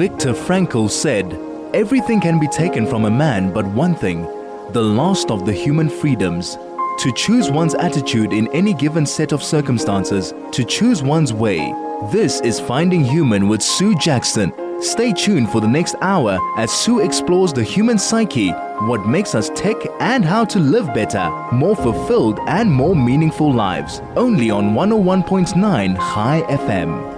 Viktor Frankl said, "Everything can be taken from a man but one thing, the last of the human freedoms. To choose one's attitude in any given set of circumstances, to choose one's way. This is Finding Human with Sue Jackson. Stay tuned for the next hour as Sue explores the human psyche, what makes us tick, and how to live better, more fulfilled and more meaningful lives. Only on 101.9 High FM.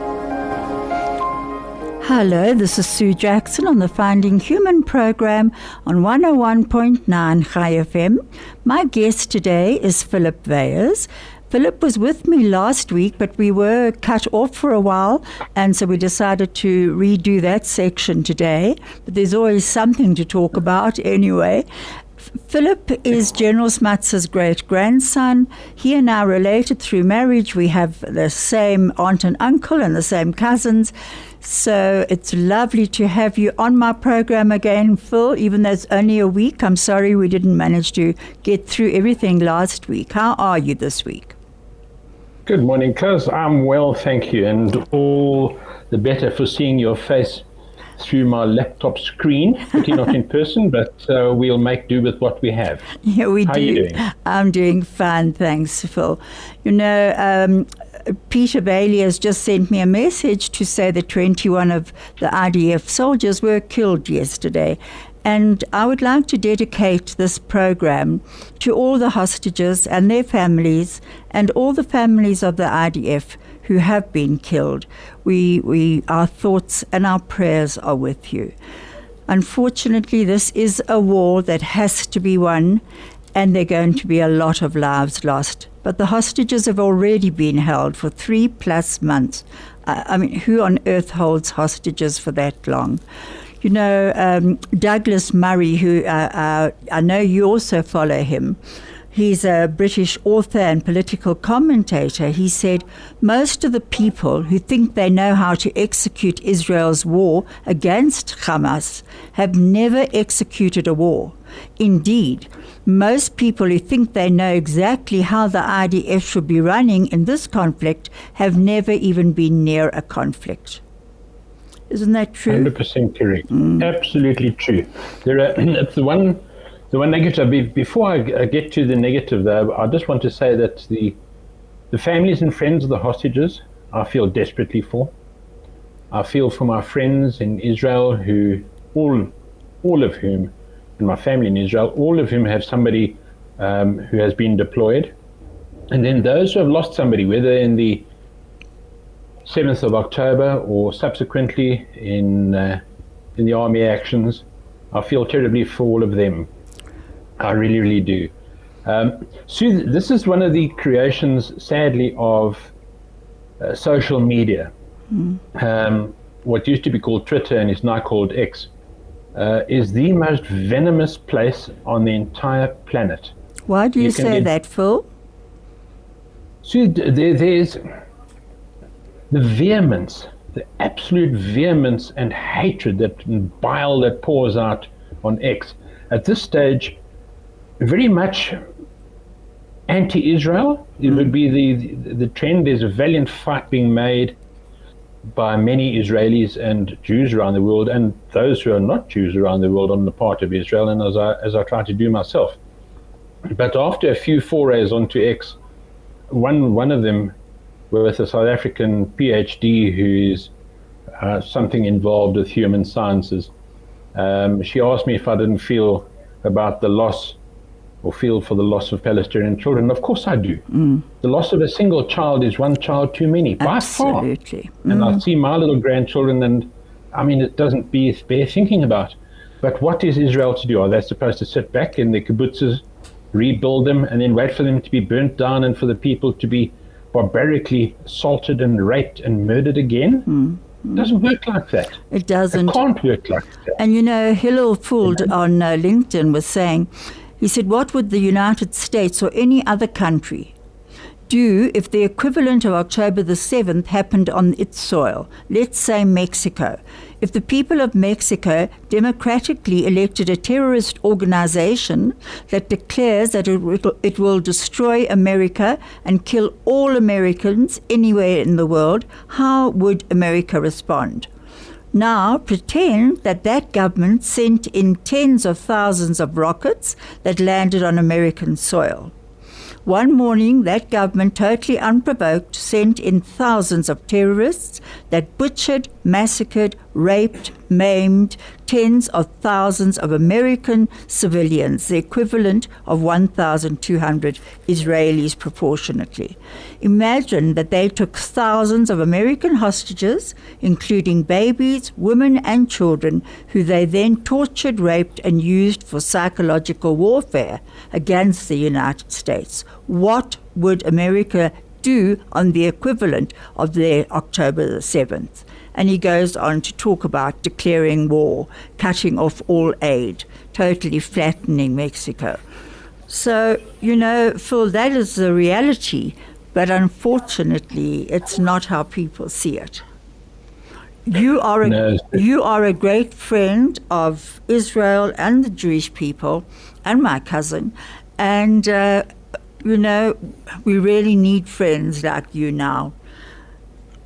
Hello, this is Sue Jackson on the Finding Human program on 101.9 High FM. My guest today is Philip Weyers. Philip was with me last week, but we were cut off for a while, and so we decided to redo that section today. But there's always something to talk about anyway. Philip is General Smuts' great-grandson. He and I are related through marriage. We have the same aunt and uncle and the same cousins. So it's lovely to have you on my program again, Phil, even though it's only a week. I'm sorry we didn't manage to get through everything last week. How are you this week? Good morning, Cuz. I'm well, thank you, and all the better for seeing your face through my laptop screen, pretty not in person, but we'll make do with what we have. Yeah, we do. How are you doing? I'm doing fine, thanks, Phil. You know, Peter Bailey has just sent me a message to say that 21 of the IDF soldiers were killed yesterday. And I would like to dedicate this program to all the hostages and their families and all the families of the IDF who have been killed. Our thoughts and our prayers are with you. Unfortunately, this is a war that has to be won, and there are going to be a lot of lives lost. But the hostages have already been held for 3+ months. I mean, who on earth holds hostages for that long? You know, Douglas Murray, who I know you also follow him, he's a British author and political commentator. He said, most of the people who think they know how to execute Israel's war against Hamas have never executed a war. Indeed, most people who think they know exactly how the IDF should be running in this conflict have never even been near a conflict. Isn't that true? 100% correct. Absolutely true. It's the one negative. Before I get to the negative, though, I just want to say that the families and friends of the hostages, I feel desperately for. I feel for my friends in Israel, who all of whom, and my family in Israel, all of whom have somebody who has been deployed, and then those who have lost somebody, whether in the 7th of October or subsequently in the army actions. I feel terribly for all of them. I really, really do. Sue, this is one of the creations, sadly, of social media. What used to be called Twitter and is now called X, is the most venomous place on the entire planet. Why do you say that, Phil? Sue, there's the vehemence, the absolute vehemence and hatred, and bile that pours out on X, at this stage, very much anti-Israel. It would be the trend. There's a valiant fight being made by many Israelis and Jews around the world, and those who are not Jews around the world on the part of Israel, and as I try to do myself. But after a few forays onto X, one of them, with a South African PhD who is something involved with human sciences. She asked me if I didn't feel about the loss or feel for the loss of Palestinian children. Of course I do. The loss of a single child is one child too many, by far. Absolutely. And I see my little grandchildren, and I mean, it doesn't bear thinking about. But what is Israel to do? Are they supposed to sit back in the kibbutzes, rebuild them, and then wait for them to be burnt down and for the people to be barbarically assaulted and raped and murdered again? It doesn't work like that. It doesn't. It can't work like that. And you know, Hillel Fuld on LinkedIn was saying, he said, what would the United States or any other country do if the equivalent of October the 7th happened on its soil? Let's say Mexico. If the people of Mexico democratically elected a terrorist organization that declares that it will destroy America and kill all Americans anywhere in the world, how would America respond? now pretend that that government sent in tens of thousands of rockets that landed on American soil. One morning, that government, totally unprovoked, sent in thousands of terrorists that butchered, massacred, raped, maimed tens of thousands of American civilians, the equivalent of 1,200 Israelis proportionately. Imagine that they took thousands of American hostages, including babies, women, and children, who they then tortured, raped, and used for psychological warfare against the United States. What would America do on the equivalent of their October the 7th? And he goes on to talk about declaring war, cutting off all aid, totally flattening Mexico. So, Phil, that is the reality, but unfortunately, it's not how people see it. You are a great friend of Israel and the Jewish people, and my cousin, and we really need friends like you now.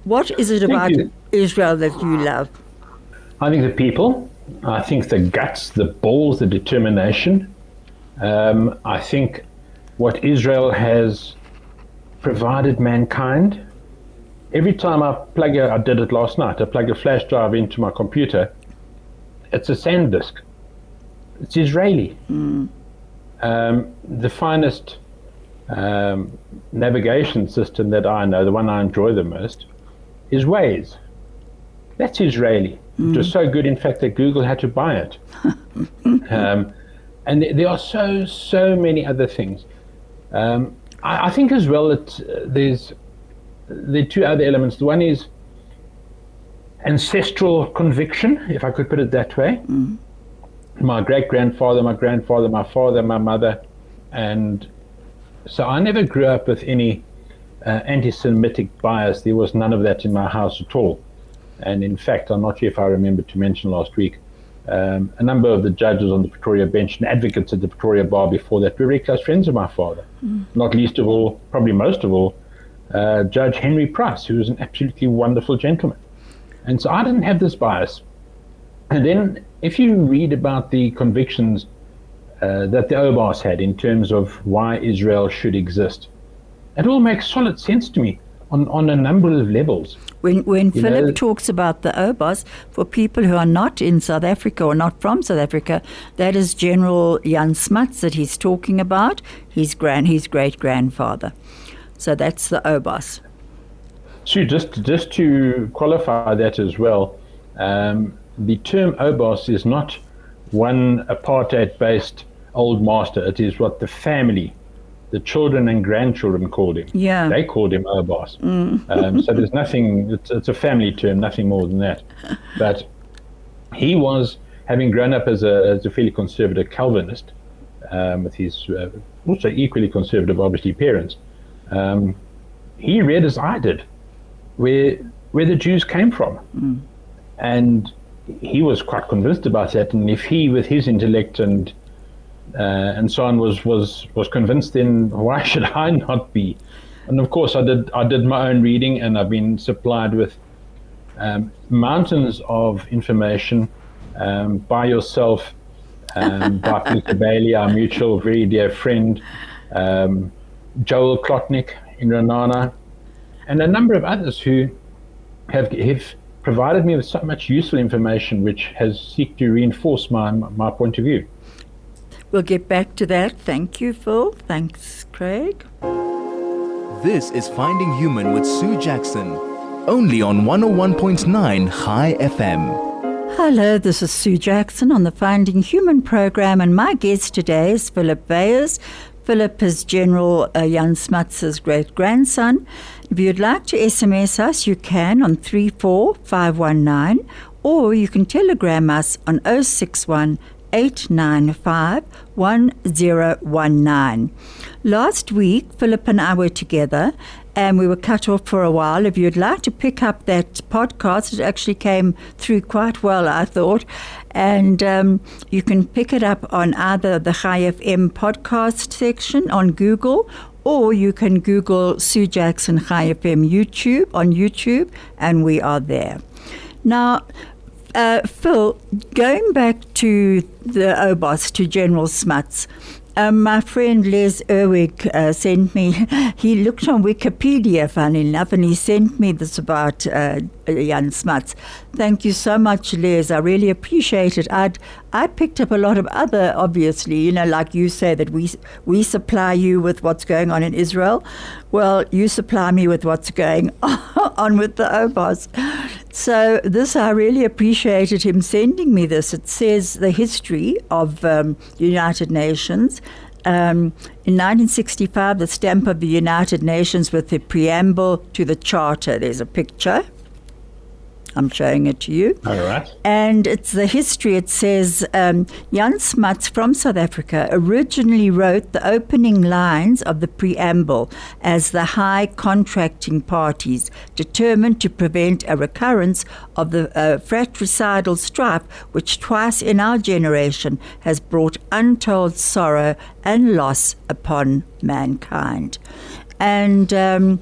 What is it about Israel that you love? I think the people. I think the guts, the balls, the determination. I think what Israel has provided mankind. Every time I did it last night, I plug a flash drive into my computer, it's a SanDisk. It's Israeli. The finest navigation system that I know, the one I enjoy the most, is Weyers. That's Israeli. It was so good, in fact, that Google had to buy it. And there are so many other things. I think as well that there are two other elements. The one is ancestral conviction, if I could put it that way. My great-grandfather, my grandfather, my father, my mother, and so I never grew up with any anti-Semitic bias. There was none of that in my house at all. And in fact, I'm not sure if I remember to mention last week, a number of the judges on the Pretoria bench and advocates at the Pretoria bar before that were very close friends of my father. Not least of all, probably most of all, Judge Henry Price, who was an absolutely wonderful gentleman. And so I didn't have this bias. And then if you read about the convictions that the Obas had in terms of why Israel should exist, it all makes solid sense to me on a number of levels. When Philip talks about the Obas, for people who are not in South Africa or not from South Africa, that is General Jan Smuts that he's talking about, his great-grandfather. So that's the Obas. So just to qualify that as well, the term Obas is not one apartheid-based old master. It is what the family, the children and grandchildren called him. Yeah. They called him Obas. So there's nothing, it's a family term, nothing more than that. But he was, having grown up as a fairly conservative Calvinist, with his also equally conservative, obviously, parents, he read as I did, where the Jews came from. And he was quite convinced about that. And if he, with his intellect and so on, was convinced, then why should I not be? And of course, I did my own reading, and I've been supplied with mountains of information by yourself, by Peter Bailey, our mutual, very dear friend, Joel Klotnick in Renana, and a number of others who have provided me with so much useful information which has sought to reinforce my point of view. We'll get back to that. Thank you, Phil. Thanks, Craig. This is Finding Human with Sue Jackson, only on 101.9 High FM. Hello, this is Sue Jackson on the Finding Human program, and my guest today is Philip Weyers. Philip is General Jan Smuts' great-grandson. If you'd like to SMS us, you can on 34519, or you can telegram us on 061 895 1019. Last week, Philip and I were together, and we were cut off for a while. If you'd like to pick up that podcast, it actually came through quite well, I thought. And you can pick it up on either the High FM podcast section on Google, or you can Google Sue Jackson High FM on YouTube, and we are there. Now, Phil, going back to the OBOS, to General Smuts, my friend Les Erwig sent me, he looked on Wikipedia, funny enough, and he sent me this about Jan Smuts. Thank you so much, Les. I really appreciate it. I picked up a lot of other, obviously, like you say, that we supply you with what's going on in Israel. Well, you supply me with what's going on with the OBOS. So this, I really appreciated him sending me this. It says the history of the United Nations. In 1965, the stamp of the United Nations with the preamble to the Charter. There's a picture. I'm showing it to you. All right. And it's the history. It says, Jan Smuts from South Africa originally wrote the opening lines of the preamble as the high contracting parties, determined to prevent a recurrence of the fratricidal strife which twice in our generation has brought untold sorrow and loss upon mankind. And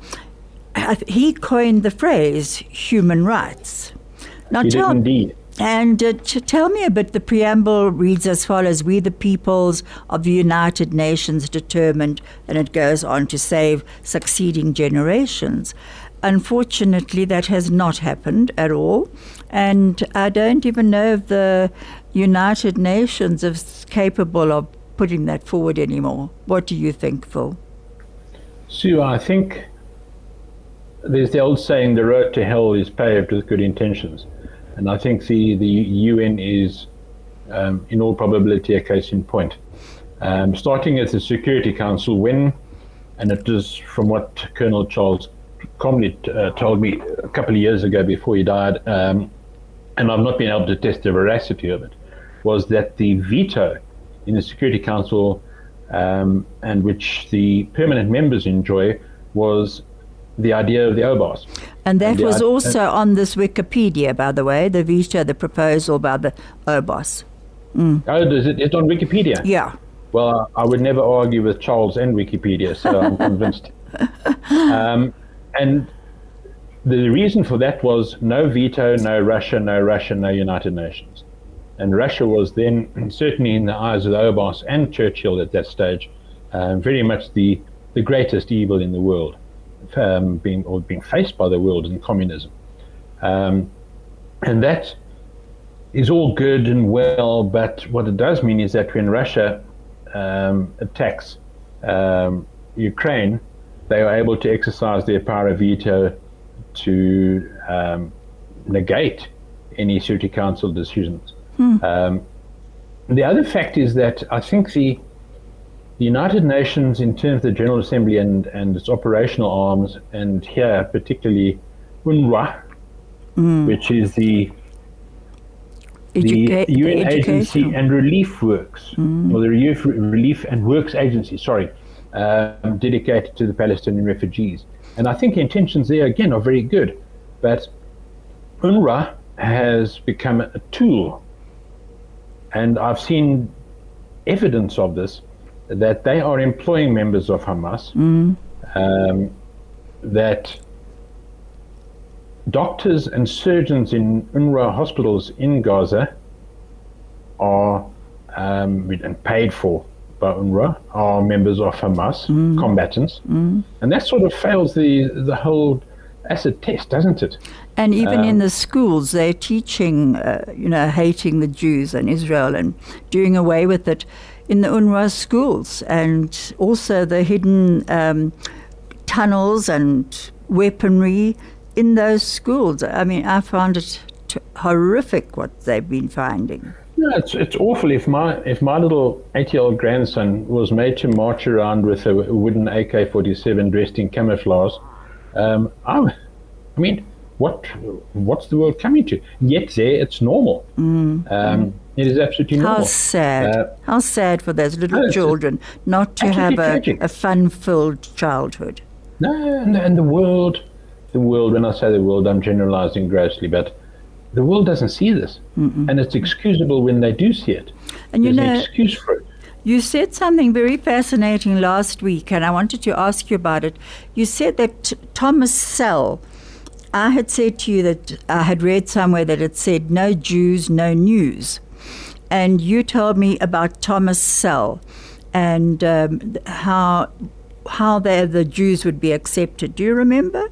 he coined the phrase human rights. Now, he did indeed. And tell me a bit. The preamble reads as follows: "We, the peoples of the United Nations, determined," and it goes on to save succeeding generations. Unfortunately, that has not happened at all, and I don't even know if the United Nations is capable of putting that forward anymore. What do you think, Phil? Sue, I think there's the old saying, the road to hell is paved with good intentions. And I think the UN is, in all probability, a case in point. Starting at the Security Council, and it is from what Colonel Charles Comley told me a couple of years ago before he died, and I've not been able to test the veracity of it, was that the veto in the Security Council, and which the permanent members enjoy, was the idea of the OBOS. And that was also on this Wikipedia, by the way, the veto, the proposal by the OBOS. Oh, it's on Wikipedia? Yeah. Well, I would never argue with Charles and Wikipedia, so I'm convinced. And the reason for that was no veto, no Russia, no United Nations. And Russia was then, certainly in the eyes of the OBOS and Churchill at that stage, very much the greatest evil in the world. Being faced by the world in communism, and that is all good and well, but what it does mean is that when Russia attacks Ukraine, they are able to exercise their power of veto to negate any Security Council decisions. The other fact is that I think the United Nations, in terms of the General Assembly and its operational arms, and here particularly UNRWA, which is the UN Agency and Relief Works, or the Relief and Works Agency, dedicated to the Palestinian refugees. And I think the intentions there, again, are very good. But UNRWA has become a tool, and I've seen evidence of this, that they are employing members of Hamas, that doctors and surgeons in UNRWA hospitals in Gaza are, and paid for by UNRWA, are members of Hamas, combatants. And that sort of fails the whole acid test, doesn't it? And even in the schools, they're teaching, hating the Jews and Israel and doing away with it in the UNRWA schools, and also the hidden tunnels and weaponry in those schools. I mean, I found it horrific what they've been finding. No, it's awful. If my little 8-year-old grandson was made to march around with a wooden AK-47 dressed in camouflage, I mean, what's the world coming to? Yet there, it's normal. It is absolutely normal. How sad. How sad for those little children not to have a fun-filled childhood. No, and the world, when I say the world, I'm generalizing grossly, but the world doesn't see this. And it's excusable when they do see it. And There's an excuse for it. You said something very fascinating last week, and I wanted to ask you about it. You said that Thomas Sell I had said to you that I had read somewhere that it said, no Jews, no news. And you told me about Thomas Sell and how the Jews would be accepted. Do you remember?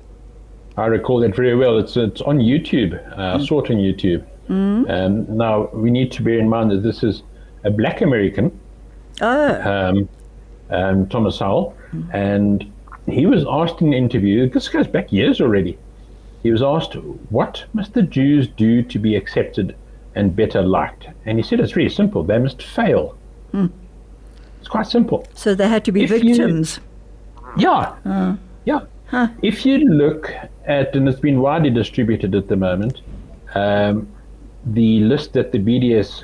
I recall that very well. It's on YouTube. I saw it on YouTube. Now, we need to bear in mind that this is a black American, Thomas Sowell, and he was asked in an interview, this goes back years already, he was asked, what must the Jews do to be accepted and better liked? And he said it's really simple. They must fail. It's quite simple. So they had to be victims. Yeah. If you look at, and it's been widely distributed at the moment, the list that the BDS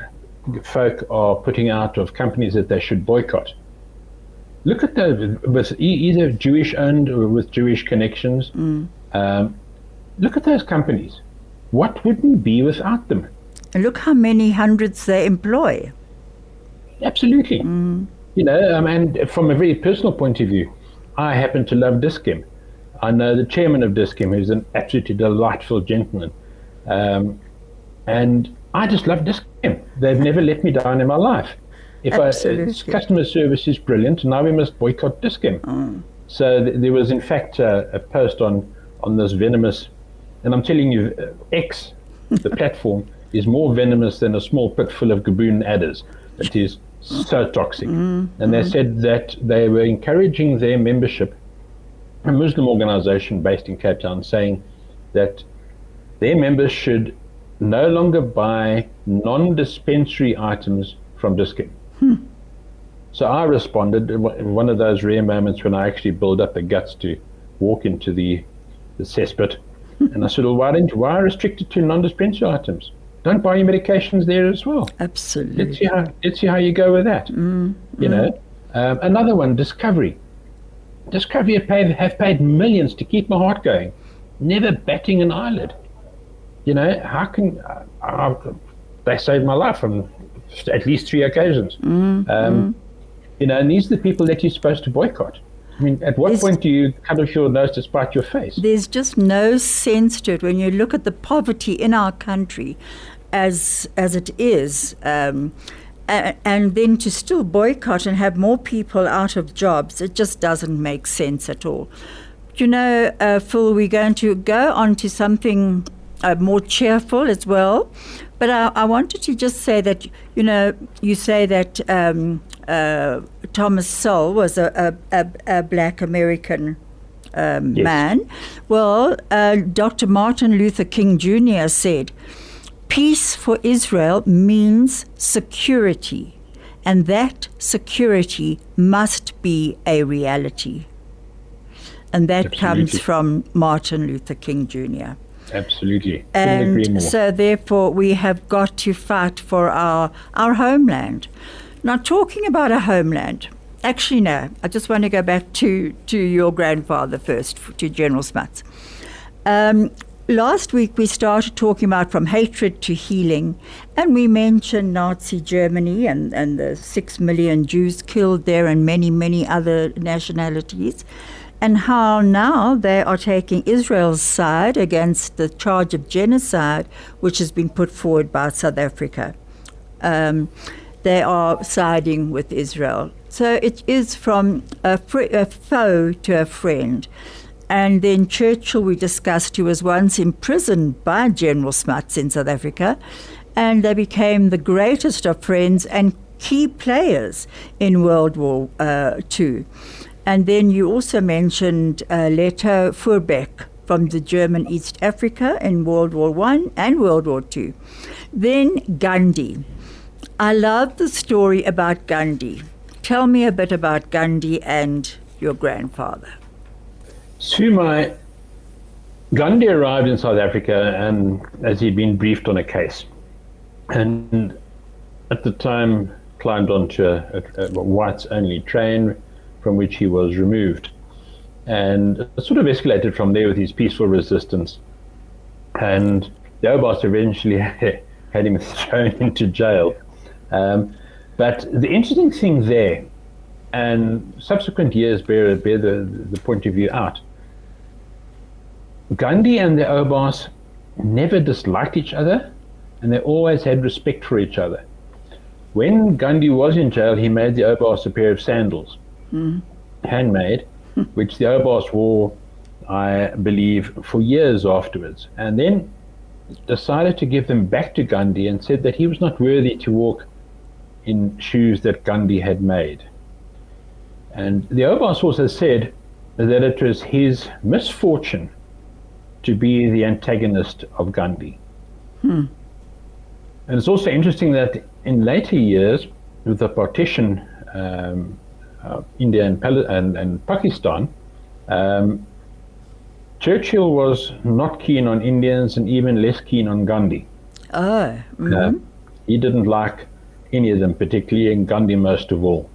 folk are putting out of companies that they should boycott. Look at those, with either Jewish owned or with Jewish connections. Look at those companies. What would we be without them? And look how many hundreds they employ. Absolutely. You know, and from a very personal point of view, I happen to love Dischem. I know the chairman of Dischem, who's an absolutely delightful gentleman. And I just love Dischem. They've never let me down in my life. Customer service is brilliant, and now we must boycott Dischem. So there was, in fact, a post on this venomous, and I'm telling you, X, the platform, is more venomous than a small pit full of gaboon adders. It is so toxic. And they said that they were encouraging their membership, a Muslim organization based in Cape Town, saying that their members should no longer buy non-dispensary items from Dischem. So I responded in one of those rare moments when I actually build up the guts to walk into the cesspit. And I said, well, why restrict it to non-dispensary items? Don't buy your medications there as well. Absolutely. Let's see how you go with that. You know, another one, Discovery. Discovery have paid millions to keep my heart going, never batting an eyelid. You know, how can they saved my life on at least 3 occasions? You know, and these are the people that you're supposed to boycott. I mean, at what point do you cut off your nose to spite your face? There's just no sense to it when you look at the poverty in our country as it is, and then to still boycott and have more people out of jobs, it just doesn't make sense at all. You know, Phil, we're going to go on to something more cheerful as well, but I wanted to just say that, you know, you say that Thomas Sowell was a black American man. Well, Dr. Martin Luther King Jr. said, peace for Israel means security, and that security must be a reality. And that comes from Martin Luther King Jr. Absolutely. And so therefore we have got to fight for our homeland. Now, talking about a homeland, actually no, I just want to go back to your grandfather first, to General Smuts. Last week we started talking about from hatred to healing, and we mentioned Nazi Germany and the 6 million Jews killed there and many, many other nationalities, and how now they are taking Israel's side against the charge of genocide, which has been put forward by South Africa. They are siding with Israel. So it is from a foe to a friend. And then Churchill, we discussed, who was once imprisoned by General Smuts in South Africa, and they became the greatest of friends and key players in World War II. And then you also mentioned Leto Furbeck from the German East Africa in World War I and World War II. Then Gandhi. I love the story about Gandhi. Tell me a bit about Gandhi and your grandfather. Gandhi arrived in South Africa, and as he'd been briefed on a case, and at the time climbed onto a whites-only train, from which he was removed, and it sort of escalated from there with his peaceful resistance, and the Obas eventually had him thrown into jail. But the interesting thing there, and subsequent years bear the point of view out, Gandhi and the Obas never disliked each other, and they always had respect for each other. When Gandhi was in jail, he made the Obas a pair of sandals, handmade, which the Obas wore, I believe, for years afterwards, and then decided to give them back to Gandhi and said that he was not worthy to walk in shoes that Gandhi had made. And the Obas also said that it was his misfortune to be the antagonist of Gandhi. And it's also interesting that in later years, with the partition, India and Pakistan, Churchill was not keen on Indians and even less keen on Gandhi. He didn't like any of them particularly, and Gandhi most of all.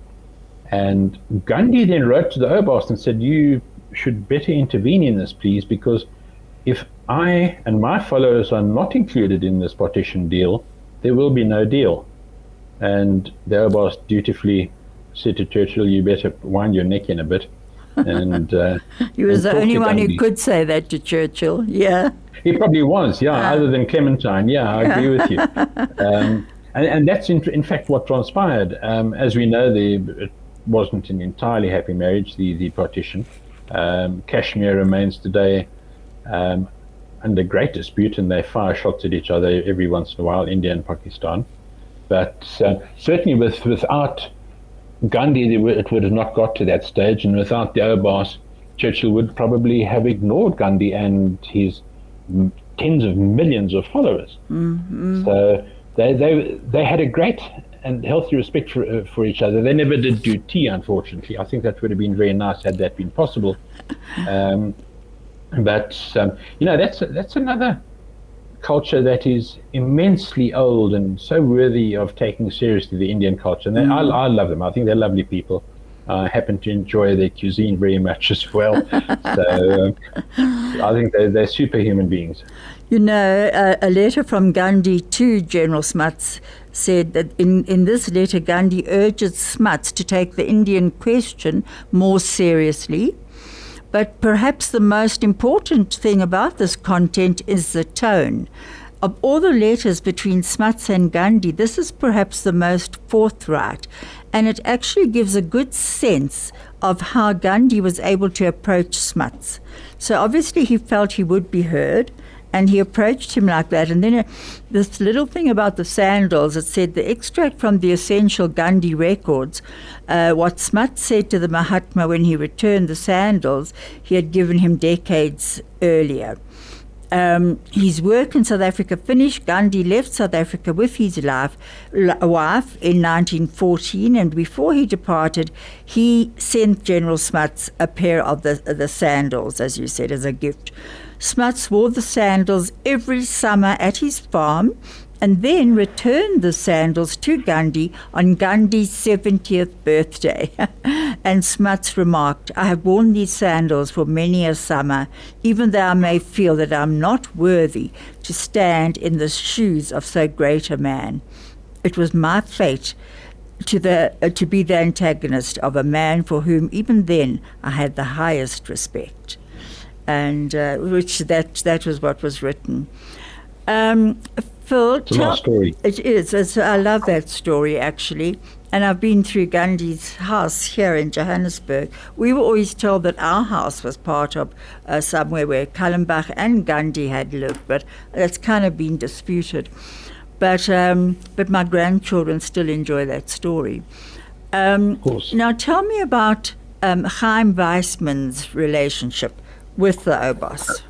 And Gandhi then wrote to the Obas and said, you should better intervene in this, please, because if I and my followers are not included in this partition deal, there will be no deal. And the Obas dutifully said to Churchill, you better wind your neck in a bit. And he was the only one who could say that to Churchill. Yeah, he probably was. Yeah, other than Clementine. Yeah, I agree with you. And that's in fact what transpired. As we know, it wasn't an entirely happy marriage. The partition. Kashmir remains today under great dispute, and they fire shots at each other every once in a while, India and Pakistan. But certainly without Gandhi, it would have not got to that stage, and without the Obas, Churchill would probably have ignored Gandhi and his tens of millions of followers. So they had a great and healthy respect for each other. They never did do tea, unfortunately. I think that would have been very nice had that been possible. But that's another culture that is immensely old and so worthy of taking seriously, the Indian culture. And I love them. I think they're lovely people. I happen to enjoy their cuisine very much as well. So I think they're superhuman beings. You know, a letter from Gandhi to General Smuts said that in this letter, Gandhi urges Smuts to take the Indian question more seriously. But perhaps the most important thing about this content is the tone. Of all the letters between Smuts and Gandhi, this is perhaps the most forthright, and it actually gives a good sense of how Gandhi was able to approach Smuts. So obviously he felt he would be heard, and he approached him like that. And then this little thing about the sandals, it said the extract from the essential Gandhi records, what Smuts said to the Mahatma when he returned the sandals, he had given him decades earlier. His work in South Africa finished. Gandhi left South Africa with his wife in 1914, and before he departed, he sent General Smuts a pair of the sandals, as you said, as a gift. Smuts wore the sandals every summer at his farm and then returned the sandals to Gandhi on Gandhi's 70th birthday. And Smuts remarked, I have worn these sandals for many a summer, even though I may feel that I'm not worthy to stand in the shoes of so great a man. It was my fate to be the antagonist of a man for whom even then I had the highest respect. And which that was what was written. Phil, it's a long story. It is. I love that story, actually. And I've been through Gandhi's house here in Johannesburg. We were always told that our house was part of somewhere where Kallenbach and Gandhi had lived, but that's kind of been disputed. But my grandchildren still enjoy that story. Of course. Now tell me about Chaim Weissman's relationship with the Obas.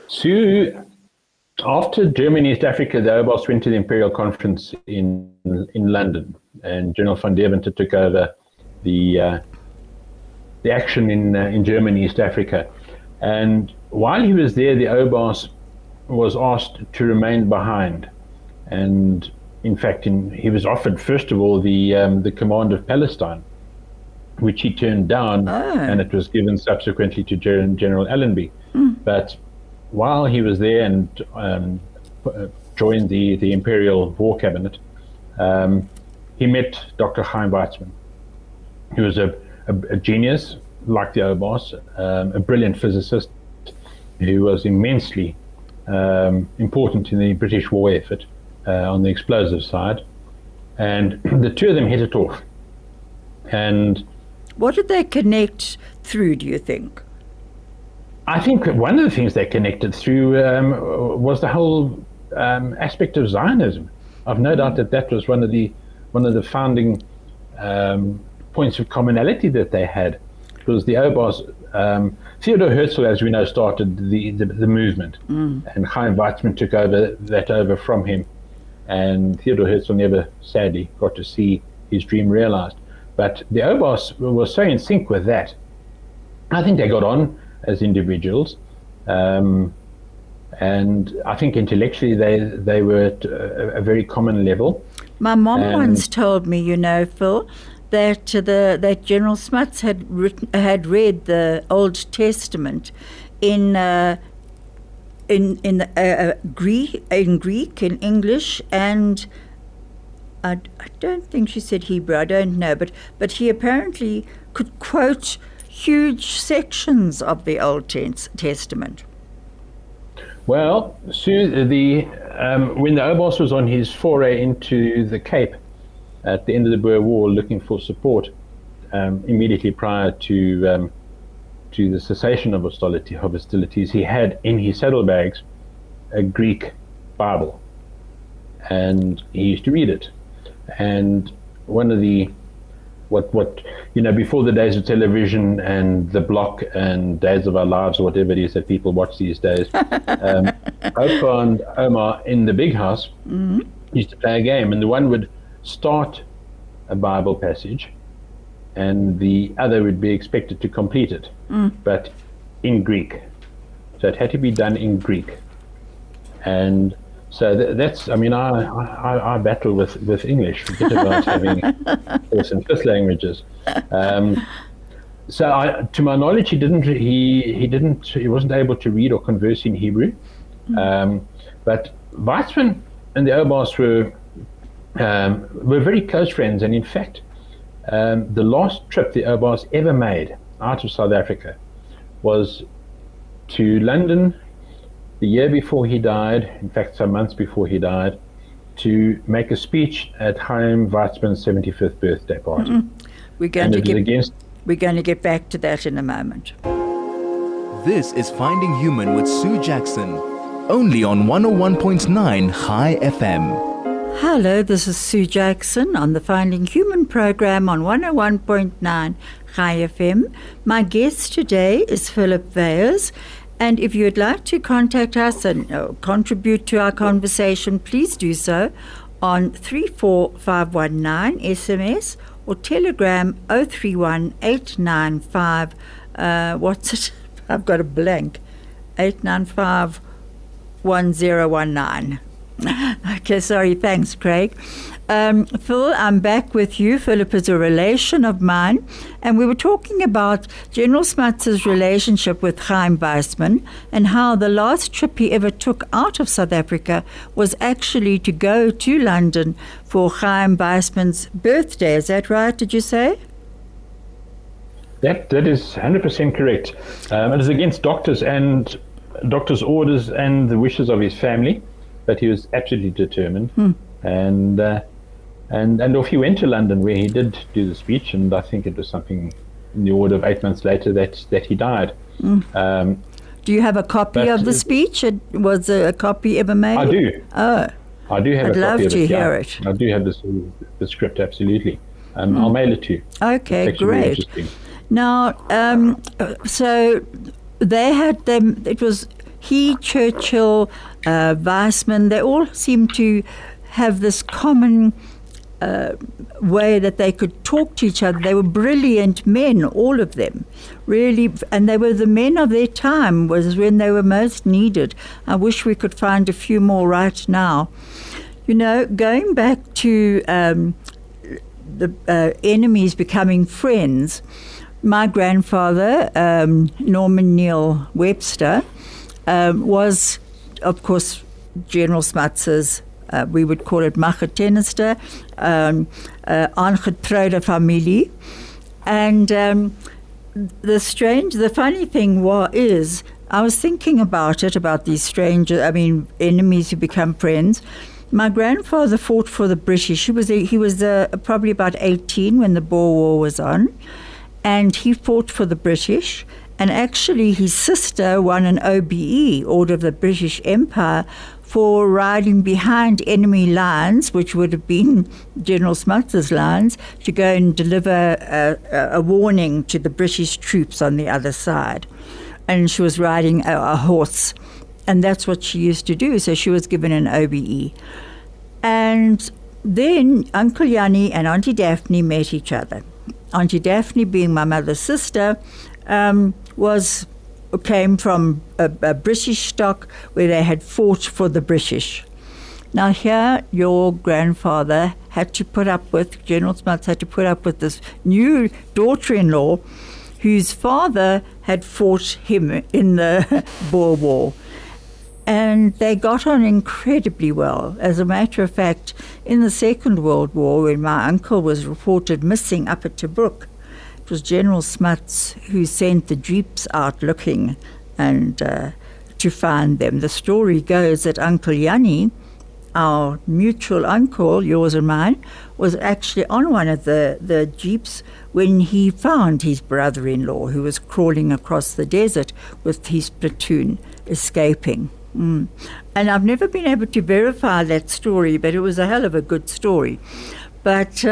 So, after Germany East Africa, the Obas went to the Imperial Conference in London, and General von Deventer took over the action in Germany East Africa. And while he was there, the Obas was asked to remain behind, and in fact, he was offered first of all the command of Palestine, which he turned down, and it was given subsequently to General Allenby. But while he was there and joined the Imperial War Cabinet, he met Dr. Chaim Weizmann. He was a genius, like the Obos, a brilliant physicist who was immensely important in the British war effort on the explosive side. And the two of them hit it off. And what did they connect through, do you think? I think one of the things they connected through was the whole aspect of Zionism. I've no doubt that was one of the founding points of commonality that they had. It was the Obos. Theodor Herzl, as we know, started the movement, and Chaim Weizmann took over from him. And Theodor Herzl never, sadly, got to see his dream realized. But the Obos were so in sync with that. I think they got on as individuals, and I think intellectually they were at a very common level. My mom once told me, Phil, that that General Smuts had read the Old Testament in Greek, in English, and I don't think she said Hebrew. I don't know, but he apparently could quote huge sections of the Old Testament. Well, when the Obos was on his foray into the Cape at the end of the Boer War, looking for support, immediately prior to the cessation of hostilities, he had in his saddlebags a Greek Bible, and he used to read it. And one of the before the days of television and the block and Days of Our Lives, or whatever it is that people watch these days, Opa and Omar in the big house used to play a game, and the one would start a Bible passage and the other would be expected to complete it, but in Greek. So it had to be done in Greek. And so that's, I battle with English, forget about having fourth and fifth languages. So to my knowledge, he wasn't able to read or converse in Hebrew. But Weizmann and the Obos were very close friends, and in fact, the last trip the Obos ever made out of South Africa was to London the year before he died, in fact some months before he died, to make a speech at Chaim Weizmann's 75th birthday party. We're going to get back to that in a moment. This is Finding Human with Sue Jackson, only on 101.9 High FM. Hello, this is Sue Jackson on the Finding Human program on 101.9 High FM. My guest today is Philip Weyers. And if you would like to contact us and contribute to our conversation, please do so on 34519 SMS or Telegram 031895. What's it? I've got a blank. 8951019. Okay, sorry. Thanks, Craig. Phil, I'm back with you. Philip is a relation of mine, and we were talking about General Smuts' relationship with Chaim Weizmann and how the last trip he ever took out of South Africa was actually to go to London for Chaim Weizmann's birthday. Is that right, did you say? That is 100% correct. It is against doctors' orders and the wishes of his family, but he was absolutely determined. And off he went to London, where he did do the speech, and I think it was something in the order of 8 months later that he died. Do you have a copy of the speech? Was a copy ever made? I do. Oh, I do have I'd a love copy of to it. hear it. I do have the script, absolutely. I'll mail it to you. Okay, it's really great. interesting. Now, so they had them. It was he, Churchill, Weizmann. They all seemed to have this common way that they could talk to each other. They were brilliant men, all of them, really, and they were the men of their time, was when they were most needed. I wish we could find a few more right now. Going back to the enemies becoming friends, my grandfather, Norman Neil Webster, was, of course, General Smuts's, we would call it Machetennister, aangetrouwde familie. And the funny thing is, I was thinking about these enemies who become friends. My grandfather fought for the British. He was probably about 18 when the Boer War was on, and he fought for the British. And actually, his sister won an OBE, Order of the British Empire, for riding behind enemy lines, which would have been General Smuts' lines, to go and deliver a warning to the British troops on the other side. And she was riding a horse, and that's what she used to do. So she was given an OBE. And then Uncle Jannie and Auntie Daphne met each other. Auntie Daphne, being my mother's sister, came from a British stock where they had fought for the British. Now here, your grandfather had to put up with, General Smuts had to put up with this new daughter-in-law whose father had fought him in the Boer War. And they got on incredibly well. As a matter of fact, in the Second World War, when my uncle was reported missing up at Tobruk, it was General Smuts who sent the jeeps out looking and to find them. The story goes that Uncle Jannie, our mutual uncle, yours and mine, was actually on one of the jeeps when he found his brother-in-law, who was crawling across the desert with his platoon, escaping. And I've never been able to verify that story, but it was a hell of a good story. But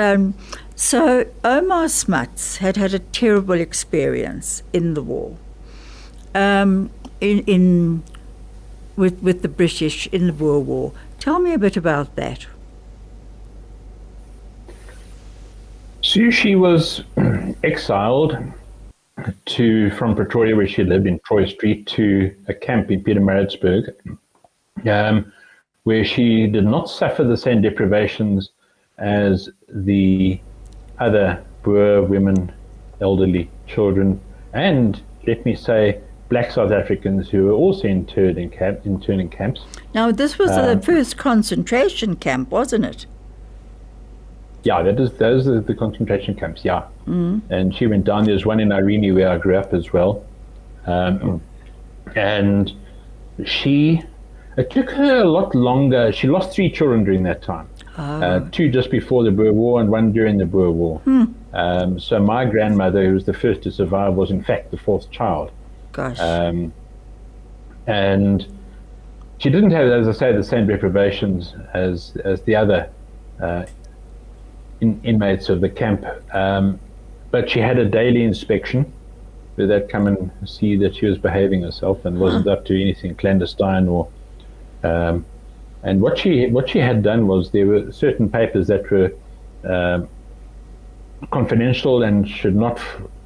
so Omar Smuts had a terrible experience in the war, with the British in the Boer War. Tell me a bit about that. So she was exiled from Pretoria, where she lived in Troy Street, to a camp in Pietermaritzburg, where she did not suffer the same deprivations as the other Boer women, elderly children, and, let me say, black South Africans who were also interned in camps. Now, this was the first concentration camp, wasn't it? Yeah, those are the concentration camps, yeah. And she went down. There's one in Irene where I grew up as well. And it took her a lot longer. She lost 3 children during that time. 2 just before the Boer War and 1 during the Boer War. So my grandmother, who was the first to survive, was in fact the 4th child. Gosh. And she didn't have, as I say, the same deprivations as the other inmates of the camp, but she had a daily inspection where they'd come and see that she was behaving herself and wasn't up to anything clandestine or. And what she had done was, there were certain papers that were confidential and should not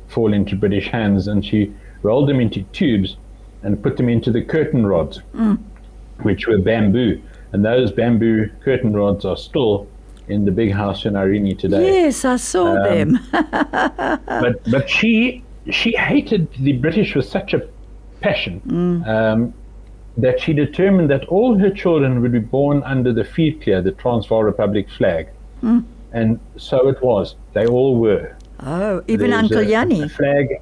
fall into British hands, and she rolled them into tubes and put them into the curtain rods, which were bamboo, and those bamboo curtain rods are still in the big house in Irene today. Yes, I saw them. but she hated the British with such a passion that she determined that all her children would be born under the Vierkleur, the Transvaal Republic flag. And so it was. They all were. Oh, even Uncle Jannie. A flag,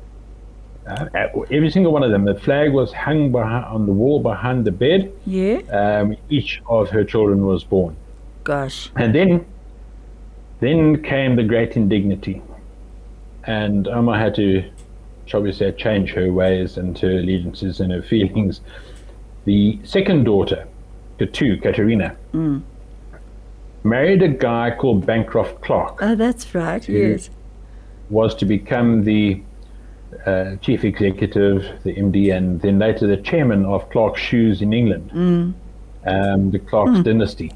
every single one of them. The flag was hung on the wall behind the bed. Yeah. Each of her children was born. Gosh. And then came the great indignity. And Oma had to, shall we say, change her ways and her allegiances and her feelings. The second daughter, Katerina, married a guy called Bancroft Clark. Oh, that's right, yes. Was to become the chief executive, the MD, and then later the chairman of Clark's Shoes in England, the Clark's dynasty.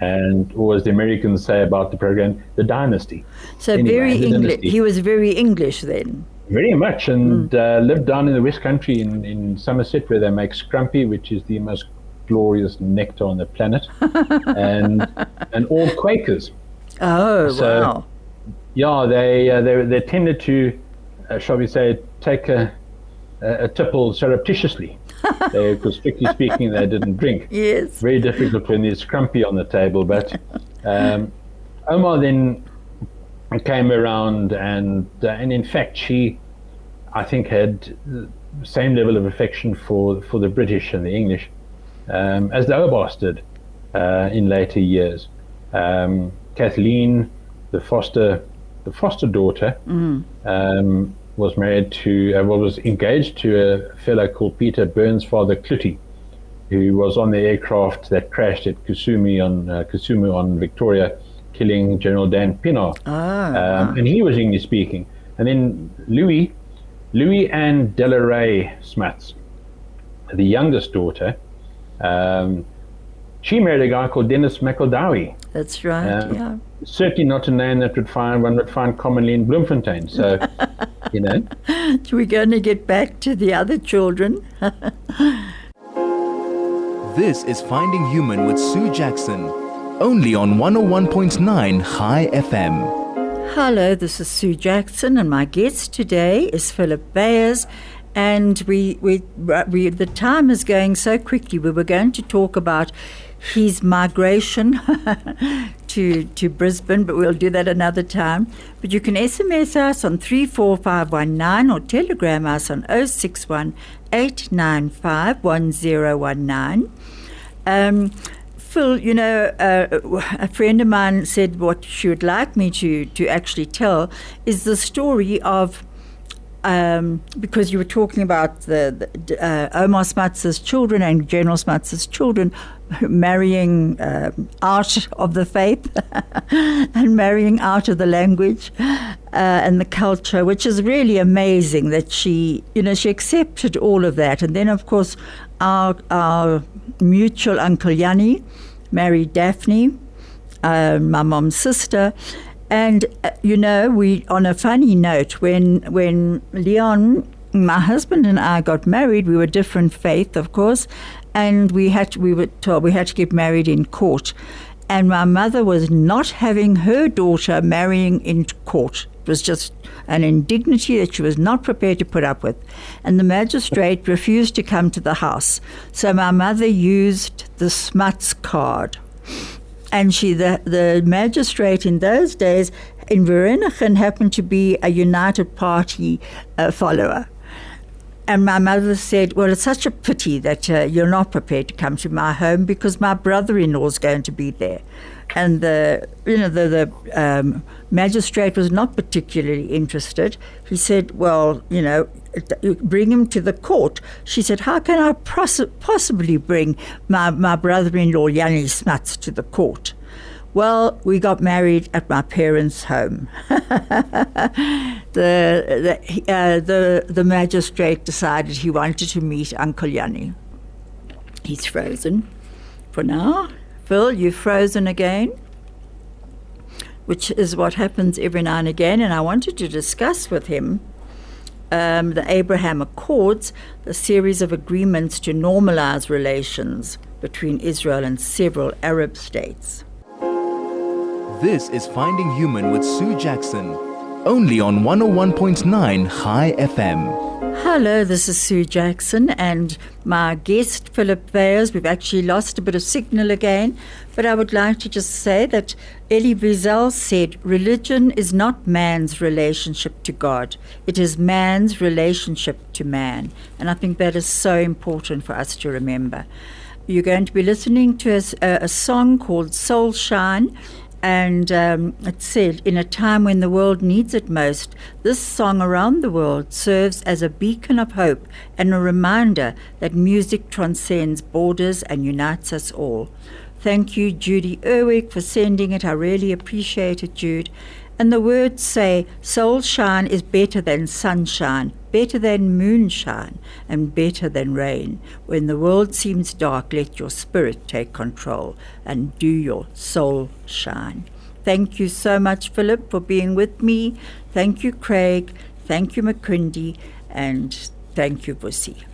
And, or as the Americans say about the program, the dynasty. So anyway, very English. He was very English then. Very much, and lived down in the West Country in Somerset, where they make scrumpy, which is the most glorious nectar on the planet, and all Quakers. Oh, so, wow! Yeah, they tended to, shall we say, take a tipple surreptitiously. Because strictly speaking, they didn't drink. Yes. Very difficult when there's scrumpy on the table. But Omar then came around, and in fact, she I think had the same level of affection for the British and the English as the Obas did in later years. Kathleen, the foster daughter, was married to, was engaged to a fellow called Peter Burns' father, Clutie, who was on the aircraft that crashed at Kusumu on Victoria, killing General Dan Pienaar. And he was English speaking. And then Louis and Delaray Smuts, the youngest daughter, she married a guy called Dennis McEldowie. That's right, yeah. Certainly not a name that one would find commonly in Bloemfontein. So, you know. We're going to get back to the other children. This is Finding Human with Sue Jackson, only on 101.9 High FM. Hello, this is Sue Jackson, and my guest today is Philip Weyers. And the time is going so quickly. We were going to talk about his migration to Brisbane, but we'll do that another time. But you can SMS us on 34519 or telegram us on 061 895 1019. Phil, you know, a friend of mine said what she would like me to actually tell is the story of, because you were talking about the Omar Smuts' children and General Smuts' children marrying out of the faith and marrying out of the language and the culture, which is really amazing that she accepted all of that. And then, of course, our mutual Uncle Yanni married Daphne, my mom's sister. And, we, on a funny note, when Leon, my husband, and I got married, we were different faith, of course, and we were told we had to get married in court. And my mother was not having her daughter marrying in court. It was just an indignity that she was not prepared to put up with. And the magistrate refused to come to the house. So my mother used the Smuts card. And the magistrate in those days in Vereeniging happened to be a United Party follower. And my mother said, well, it's such a pity that you're not prepared to come to my home because my brother-in-law is going to be there. And the magistrate was not particularly interested. He said, well, bring him to the court. She said, how can I possibly bring my brother-in-law, Yanni Smuts, to the court? Well, we got married at my parents' home. The magistrate decided he wanted to meet Uncle Yanni. He's frozen for now. Phil, you've frozen again, which is what happens every now and again. And I wanted to discuss with him the Abraham Accords, the series of agreements to normalize relations between Israel and several Arab states. This is Finding Human with Sue Jackson, only on 101.9 High FM. Hello, this is Sue Jackson and my guest, Philip Weyers. We've actually lost a bit of signal again, but I would like to just say that Elie Wiesel said, religion is not man's relationship to God. It is man's relationship to man. And I think that is so important for us to remember. You're going to be listening to a song called Soul Shine. And it said, in a time when the world needs it most, this song around the world serves as a beacon of hope and a reminder that music transcends borders and unites us all. Thank you, Judy Erwick, for sending it. I really appreciate it, Jude. And the words say, soul shine is better than sunshine, better than moonshine, and better than rain. When the world seems dark, let your spirit take control and do your soul shine. Thank you so much, Philip, for being with me. Thank you, Craig. Thank you, Makundi. And thank you, Busi.